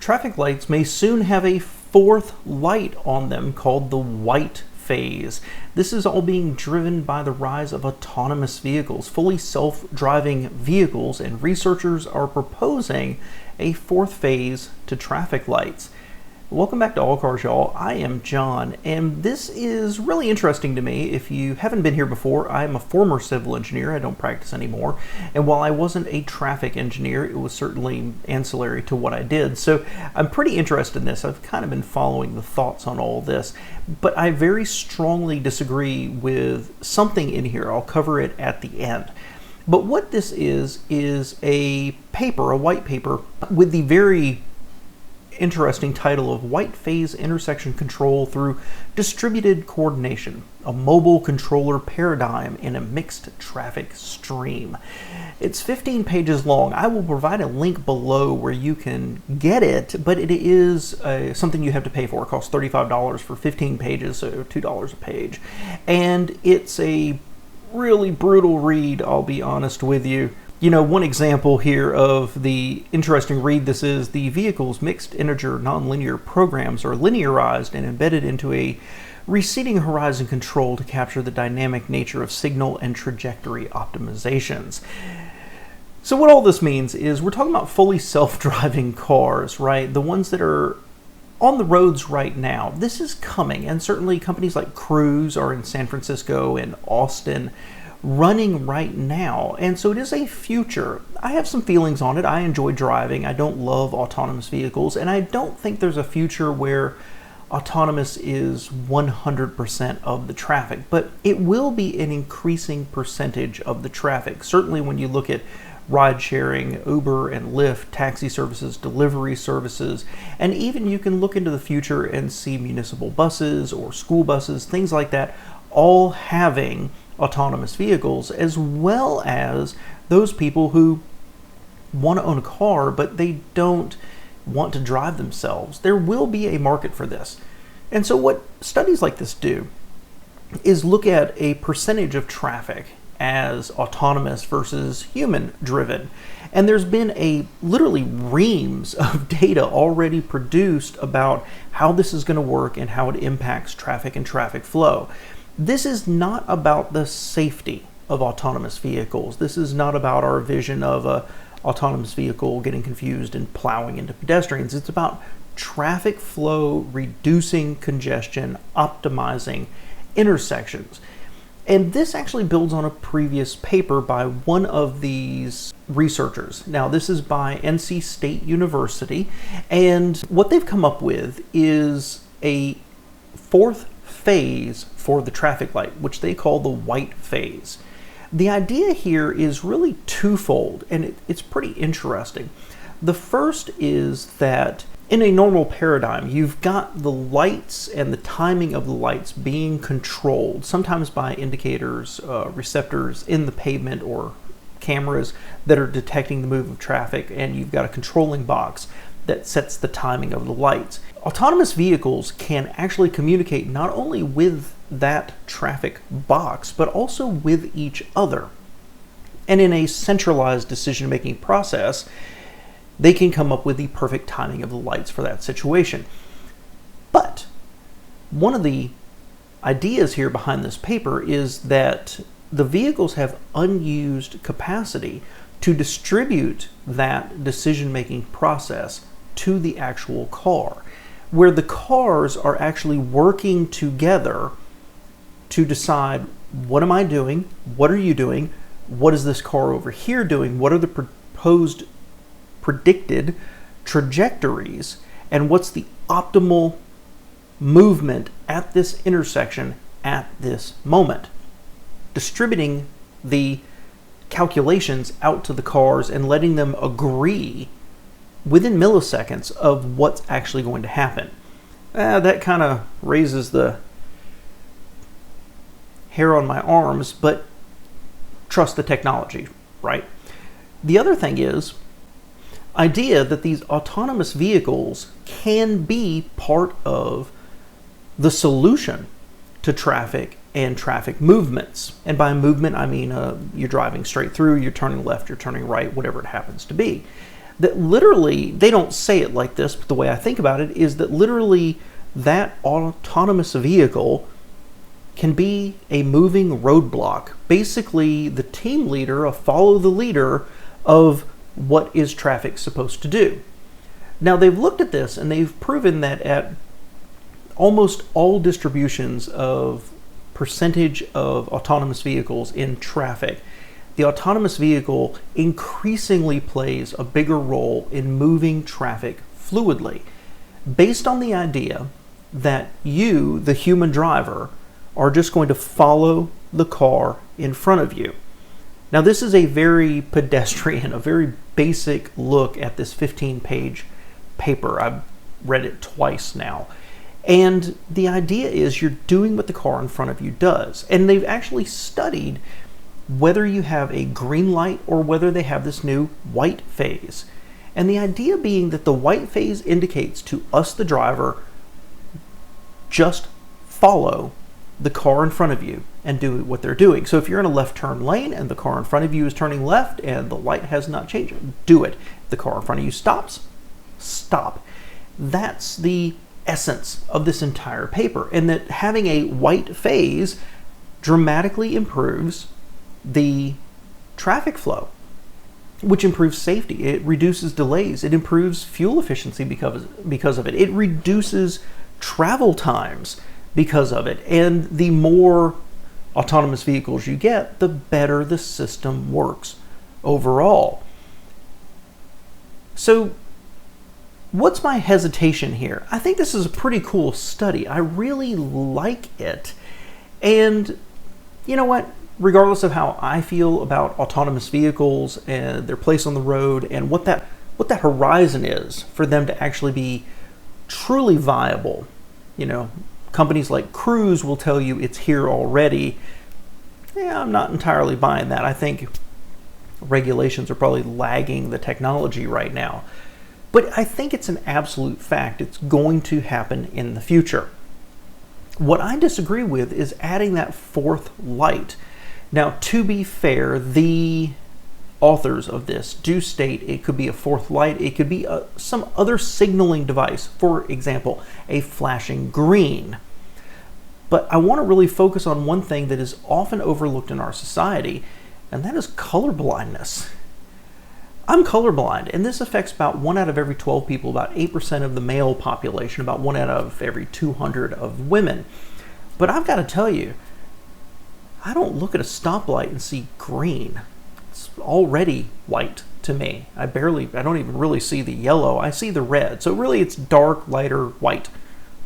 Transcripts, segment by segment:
Traffic lights may soon have a fourth light on them called the white phase. This is all being driven by the rise of autonomous vehicles, fully self-driving vehicles, and researchers are proposing a fourth phase to traffic lights. Welcome back to All Cars, y'all. I am John, and this is really interesting to me. If you haven't been here before, I'm a former civil engineer. I don't practice anymore. And while I wasn't a traffic engineer, it was certainly ancillary to what I did. So I'm pretty interested in this. I've kind of been following the thoughts on all this, but I very strongly disagree with something in here. I'll cover it at the end. But what this is a paper, a white paper, with the very interesting title of White Phase Intersection Control Through Distributed Coordination, a Mobile Controller Paradigm in a Mixed Traffic Stream. It's 15 pages long. I will provide a link below where you can get it, but it is something you have to pay for. It costs $35 for 15 pages, so $2 a page. And it's a really brutal read, I'll be honest with you. You know, one example here of the interesting read this is: the vehicle's mixed integer nonlinear programs are linearized and embedded into a receding horizon control to capture the dynamic nature of signal and trajectory optimizations. So what all this means is we're talking about fully self-driving cars, right? The ones that are on the roads right now. This is coming, and certainly companies like Cruise are in San Francisco and Austin running right now, and so it is a future. I have some feelings on it. I enjoy driving. I don't love autonomous vehicles, and I don't think there's a future where autonomous is 100% of the traffic, but it will be an increasing percentage of the traffic. Certainly when you look at ride sharing, Uber and Lyft, taxi services, delivery services, and even you can look into the future and see municipal buses or school buses, things like that, all having autonomous vehicles, as well as those people who want to own a car but they don't want to drive themselves. There will be a market for this. And so what studies like this do is look at a percentage of traffic as autonomous versus human driven. And there's been a literally reams of data already produced about how this is going to work and how it impacts traffic and traffic flow. This is not about the safety of autonomous vehicles. This is not about our vision of an autonomous vehicle getting confused and plowing into pedestrians. It's about traffic flow, reducing congestion, optimizing intersections. And this actually builds on a previous paper by one of these researchers. Now, this is by NC State University, and what they've come up with is a fourth phase for the traffic light, which they call the white phase. The idea here is really twofold, and it's pretty interesting. The first is that in a normal paradigm, you've got the lights and the timing of the lights being controlled, sometimes by indicators, receptors in the pavement, or cameras that are detecting the movement of traffic, and you've got a controlling box that sets the timing of the lights. Autonomous vehicles can actually communicate not only with that traffic box, but also with each other. And in a centralized decision-making process, they can come up with the perfect timing of the lights for that situation. But one of the ideas here behind this paper is that the vehicles have unused capacity to distribute that decision-making process to the actual car, where the cars are actually working together to decide, what am I doing? What are you doing? What is this car over here doing? What are the proposed predicted trajectories? And what's the optimal movement at this intersection at this moment? Distributing the calculations out to the cars and letting them agree within milliseconds of what's actually going to happen. That kind of raises the hair on my arms, but trust the technology, right? The other thing is idea that these autonomous vehicles can be part of the solution to traffic and traffic movements. And by movement, I mean you're driving straight through, you're turning left, you're turning right, whatever it happens to be. that literally, they don't say it like this, but the way I think about it is that literally that autonomous vehicle can be a moving roadblock. Basically, the team leader, a follow the leader of what is traffic supposed to do. Now, they've looked at this and they've proven that at almost all distributions of percentage of autonomous vehicles in traffic, the autonomous vehicle increasingly plays a bigger role in moving traffic fluidly, based on the idea that you, the human driver, are just going to follow the car in front of you. Now, this is a very pedestrian, a very basic look at this 15-page paper. I've read it twice now. And the idea is you're doing what the car in front of you does. And they've actually studied whether you have a green light or whether they have this new white phase. And the idea being that the white phase indicates to us, the driver, just follow the car in front of you and do what they're doing. So if you're in a left turn lane and the car in front of you is turning left and the light has not changed, do it. If the car in front of you stops, stop. That's the essence of this entire paper, and that having a white phase dramatically improves the traffic flow, which improves safety. It reduces delays. It improves fuel efficiency because of it. It reduces travel times because of it. And the more autonomous vehicles you get, the better the system works overall. So what's my hesitation here? I think this is a pretty cool study. I really like it. And you know what? Regardless of how I feel about autonomous vehicles and their place on the road and what that horizon is for them to actually be truly viable, you know, companies like Cruise will tell you it's here already. Yeah, I'm not entirely buying that. I think regulations are probably lagging the technology right now. But I think it's an absolute fact. It's going to happen in the future. What I disagree with is adding that fourth light. Now, to be fair, the authors of this do state it could be a fourth light. It could be some other signaling device. For example, a flashing green. But I want to really focus on one thing that is often overlooked in our society, and that is colorblindness. I'm colorblind, and this affects about 1 out of every 12 people, about 8% of the male population, about 1 out of every 200 of women. But I've got to tell you, I don't look at a stoplight and see green. It's already white to me. I don't even really see the yellow. I see the red. So really it's dark, lighter white.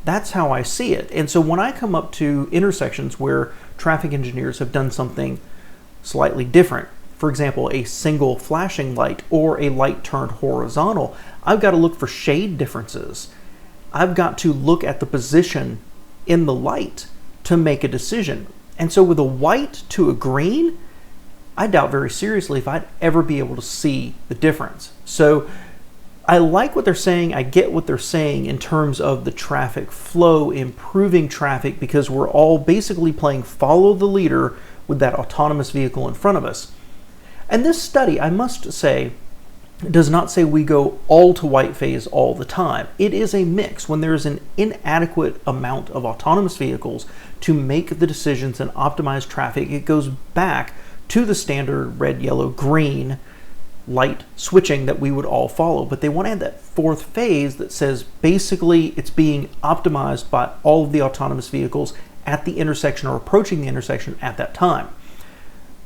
That's how I see it. And so when I come up to intersections where traffic engineers have done something slightly different, for example, a single flashing light or a light turned horizontal, I've got to look for shade differences. I've got to look at the position in the light to make a decision. And so with a white to a green, I doubt very seriously if I'd ever be able to see the difference. So I like what they're saying. I get what they're saying in terms of the traffic flow, improving traffic, because we're all basically playing follow the leader with that autonomous vehicle in front of us. And this study, I must say, does not say we go all to white phase all the time. It is a mix. When there is an inadequate amount of autonomous vehicles to make the decisions and optimize traffic, it goes back to the standard red, yellow, green light switching that we would all follow. But they want to add that fourth phase that says basically it's being optimized by all of the autonomous vehicles at the intersection or approaching the intersection at that time.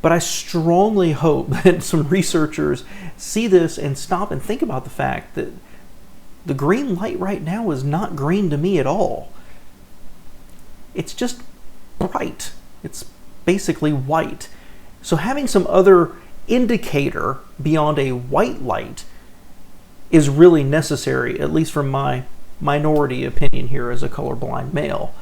But I strongly hope that some researchers see this and stop and think about the fact that the green light right now is not green to me at all. It's just bright. It's basically white. So having some other indicator beyond a white light is really necessary, at least from my minority opinion here as a colorblind male.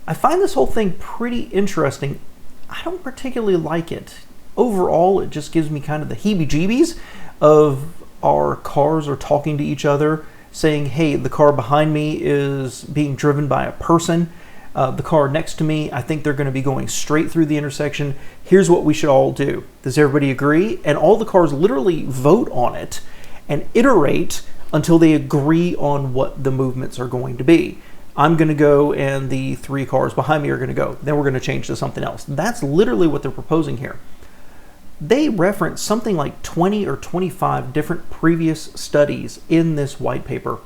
I find this whole thing pretty interesting. I don't particularly like it. Overall, it just gives me kind of the heebie-jeebies of our cars are talking to each other, saying, hey, the car behind me is being driven by a person. The car next to me, I think they're going to be going straight through the intersection. Here's what we should all do. Does everybody agree? And all the cars literally vote on it. and iterate until they agree on what the movements are going to be. I'm going to go and the 3 cars behind me are going to go. Then we're going to change to something else. That's literally what they're proposing here. They reference something like 20 or 25 different previous studies in this white paper.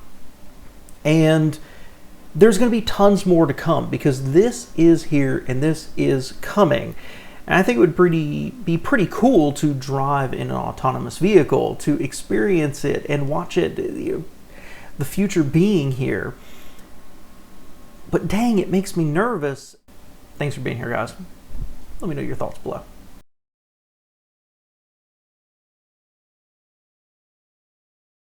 And there's going to be tons more to come because this is here and this is coming. And I think it would be pretty cool to drive in an autonomous vehicle, to experience it and watch it, the future being here. But dang, it makes me nervous. Thanks for being here, guys. Let me know your thoughts below.